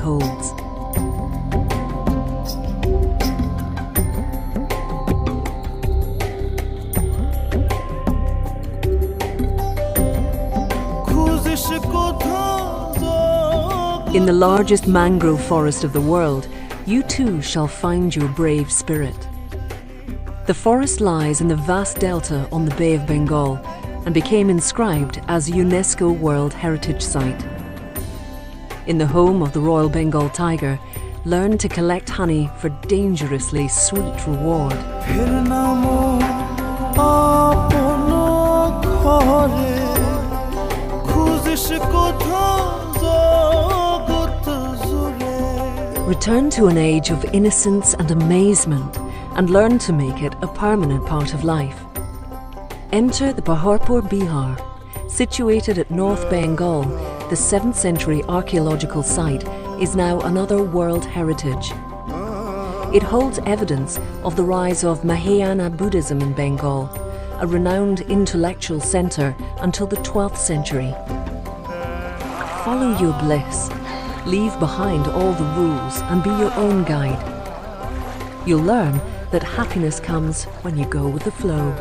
holds. In the largest mangrove forest of the world, you too shall find your brave spirit. The forest lies in the vast delta on the Bay of Bengal and became inscribed as a UNESCO World Heritage Site. In the home of the Royal Bengal tiger, learn to collect honey for dangerously sweet reward. Return to an age of innocence and amazement and learn to make it a permanent part of life. Enter the Paharpur Bihar. Situated at North Bengal, the 7th century archaeological site is now another World Heritage. It holds evidence of the rise of Mahayana Buddhism in Bengal, a renowned intellectual centre until the 12th century. Follow your bliss. Leave behind all the rules and be your own guide. You'll learn that happiness comes when you go with the flow.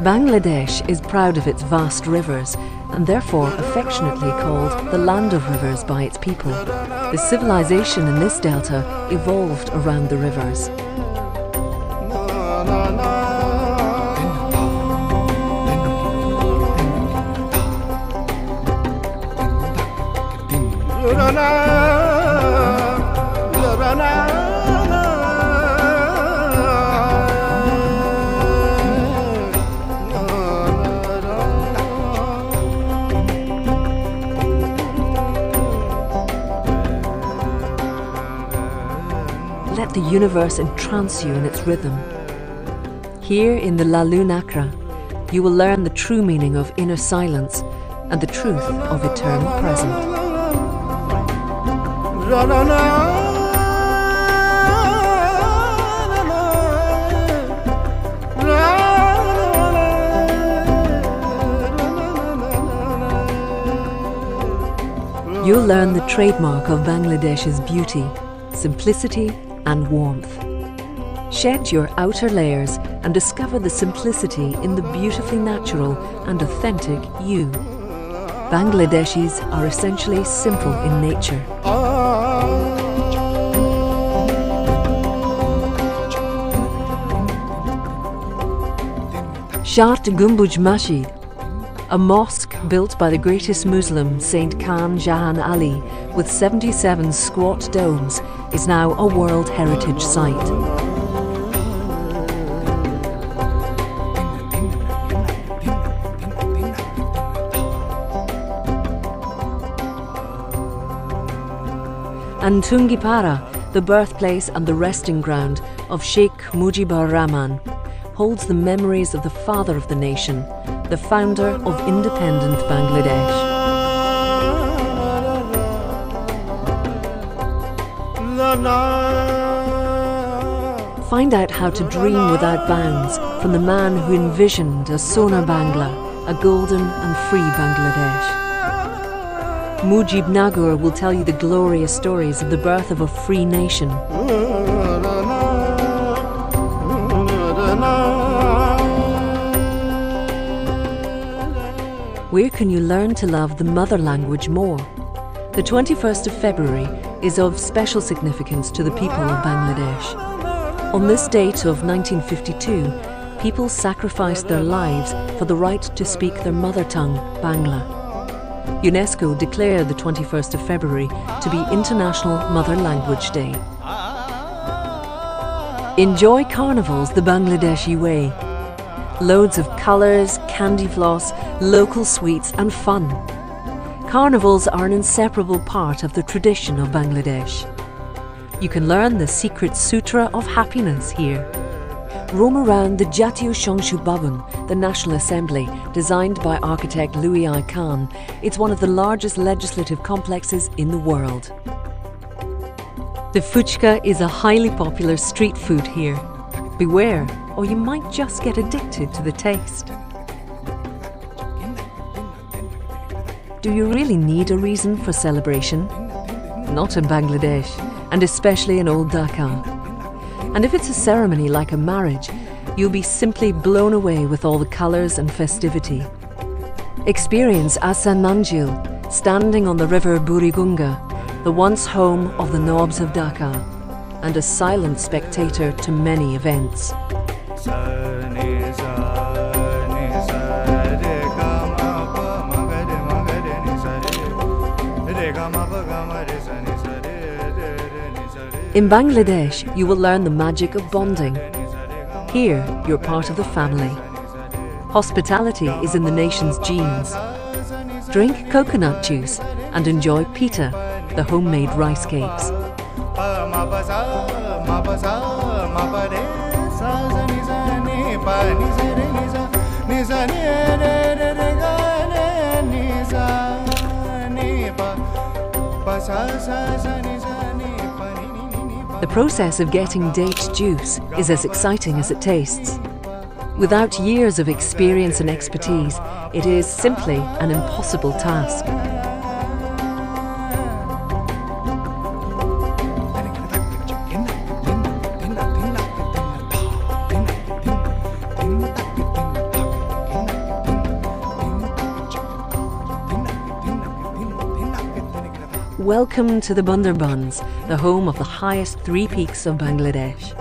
Bangladesh is proud of its vast rivers and therefore affectionately called the land of rivers by its people. The civilization in this delta evolved around the rivers. Let the universe entrance you in its rhythm. Here in the Lalu Nakra, you will learn the true meaning of inner silence and the truth of eternal present. You'll learn the trademark of Bangladesh's beauty, simplicity and warmth. Shed your outer layers and discover the simplicity in the beautifully natural and authentic you. Bangladeshis are essentially simple in nature. Shart Gumbuj Masjid, a mosque built by the greatest Muslim Saint Khan Jahan Ali with 77 squat domes, is now a World Heritage Site. And Tungipara, the birthplace and the resting ground of Sheikh Mujibur Rahman, holds the memories of the father of the nation, the founder of independent Bangladesh. Find out how to dream without bounds from the man who envisioned a Sona Bangla, a golden and free Bangladesh. Mujib Nagur will tell you the glorious stories of the birth of a free nation. Where can you learn to love the mother language more? The 21st of February is of special significance to the people of Bangladesh. On this date of 1952, people sacrificed their lives for the right to speak their mother tongue, Bangla. UNESCO declared the 21st of February to be International Mother Language Day. Enjoy carnivals the Bangladeshi way. Loads of colours, candy floss, local sweets and fun. Carnivals are an inseparable part of the tradition of Bangladesh. You can learn the secret sutra of happiness here. Roam around the Jatiyo Songsud Bhavan, the National Assembly, designed by architect Louis I. Kahn. It's one of the largest legislative complexes in the world. The fuchka is a highly popular street food here. Beware, or you might just get addicted to the taste. Do you really need a reason for celebration? not in Bangladesh, and especially in old Dhaka. And if it's a ceremony like a marriage, you'll be simply blown away with all the colours and festivity. Experience Asan Manjil, standing on the river Burigunga, the once home of the Nawabs of Dhaka, and a silent spectator to many events. In Bangladesh, you will learn the magic of bonding. Here, you're part of the family. Hospitality is in the nation's genes. Drink coconut juice and enjoy pita, the homemade rice cakes. The process of getting date juice is as exciting as it tastes. Without years of experience and expertise, it is simply an impossible task. Welcome to the Bandarbans, the home of the highest 3 peaks of Bangladesh.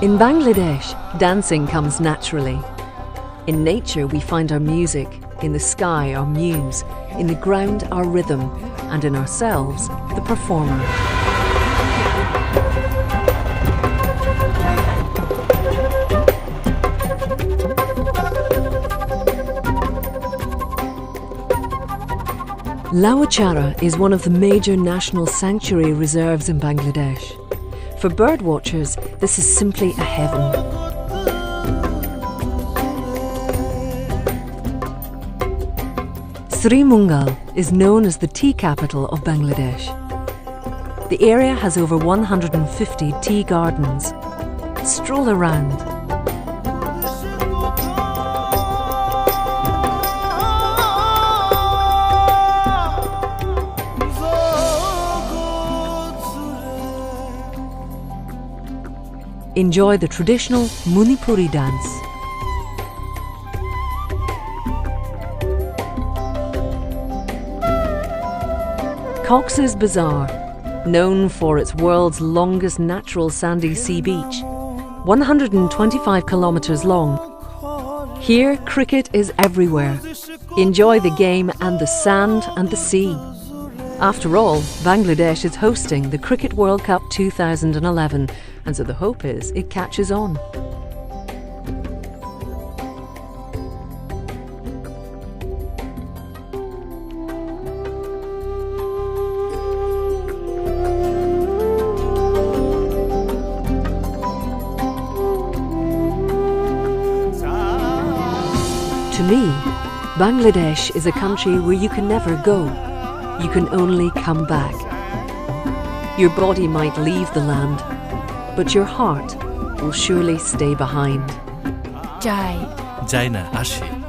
In Bangladesh, dancing comes naturally. In nature, we find our music, in the sky, our muse, in the ground, our rhythm, and in ourselves, the performer. Lawachara is one of the major national sanctuary reserves in Bangladesh. For birdwatchers, this is simply a heaven. Sri Mungal is known as the tea capital of Bangladesh. The area has over 150 tea gardens. Stroll around. Enjoy the traditional Manipuri dance. Cox's Bazar, known for its world's longest natural sandy sea beach, 125 kilometers long. Here, cricket is everywhere. Enjoy the game and the sand and the sea. After all, Bangladesh is hosting the Cricket World Cup 2011, and so the hope is it catches on. To me, Bangladesh is a country where you can never go. You can only come back. Your body might leave the land, but your heart will surely stay behind. Jai. Jaina Ashi.